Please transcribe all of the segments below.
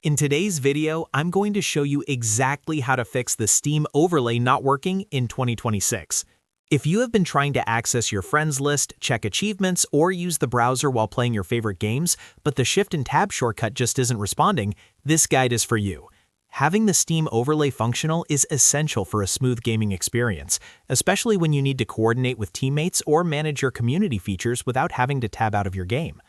In today's video, I'm going to show you exactly how to fix the Steam overlay not working in 2026. If you have been trying to access your friends list, check achievements, or use the browser while playing your favorite games, but the Shift+Tab shortcut just isn't responding, this guide is for you. Having the Steam overlay functional is essential for a smooth gaming experience, especially when you need to coordinate with teammates or manage your community features without having to tab out of your game.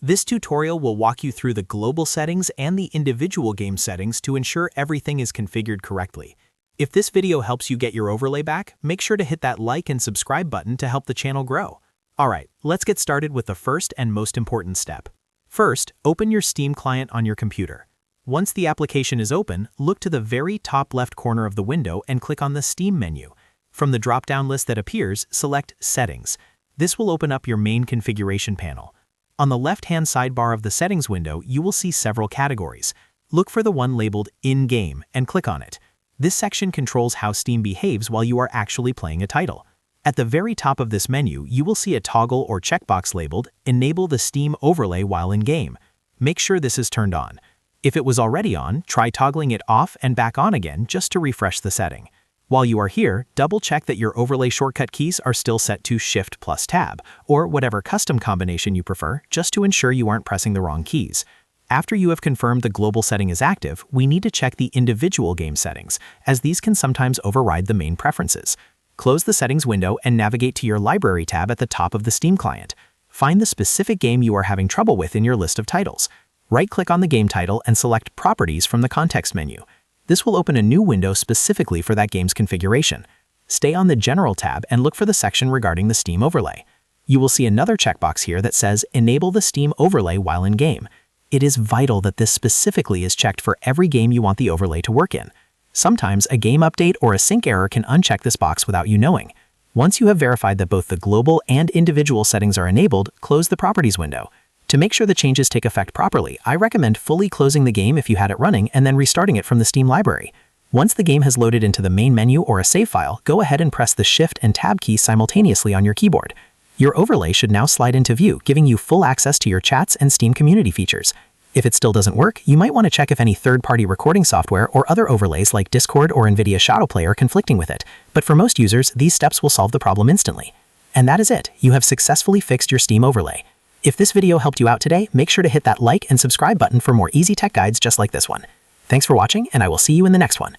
This tutorial will walk you through the global settings and the individual game settings to ensure everything is configured correctly. If this video helps you get your overlay back, make sure to hit that like and subscribe button to help the channel grow. Alright, let's get started with the first and most important step. First, open your Steam client on your computer. Once the application is open, look to the very top left corner of the window and click on the Steam menu. From the drop-down list that appears, select Settings. This will open up your main configuration panel. On the left-hand sidebar of the settings window, you will see several categories. Look for the one labeled In-Game and click on it. This section controls how Steam behaves while you are actually playing a title. At the very top of this menu, you will see a toggle or checkbox labeled Enable the Steam overlay while in-game. Make sure this is turned on. If it was already on, try toggling it off and back on again just to refresh the setting. While you are here, double-check that your overlay shortcut keys are still set to Shift+Tab, or whatever custom combination you prefer, just to ensure you aren't pressing the wrong keys. After you have confirmed the global setting is active, we need to check the individual game settings, as these can sometimes override the main preferences. Close the settings window and navigate to your Library tab at the top of the Steam client. Find the specific game you are having trouble with in your list of titles. Right-click on the game title and select Properties from the context menu. This will open a new window specifically for that game's configuration. Stay on the General tab and look for the section regarding the Steam overlay. You will see another checkbox here that says Enable the Steam overlay while in-game. It is vital that this specifically is checked for every game you want the overlay to work in. Sometimes a game update or a sync error can uncheck this box without you knowing. Once you have verified that both the global and individual settings are enabled, close the Properties window. To make sure the changes take effect properly, I recommend fully closing the game if you had it running and then restarting it from the Steam library. Once the game has loaded into the main menu or a save file, go ahead and press the Shift and Tab keys simultaneously on your keyboard. Your overlay should now slide into view, giving you full access to your chats and Steam community features. If it still doesn't work, you might want to check if any third-party recording software or other overlays like Discord or NVIDIA Shadow Play are conflicting with it. But for most users, these steps will solve the problem instantly. And that is it. You have successfully fixed your Steam overlay. If this video helped you out today, make sure to hit that like and subscribe button for more easy tech guides just like this one. Thanks for watching, and I will see you in the next one.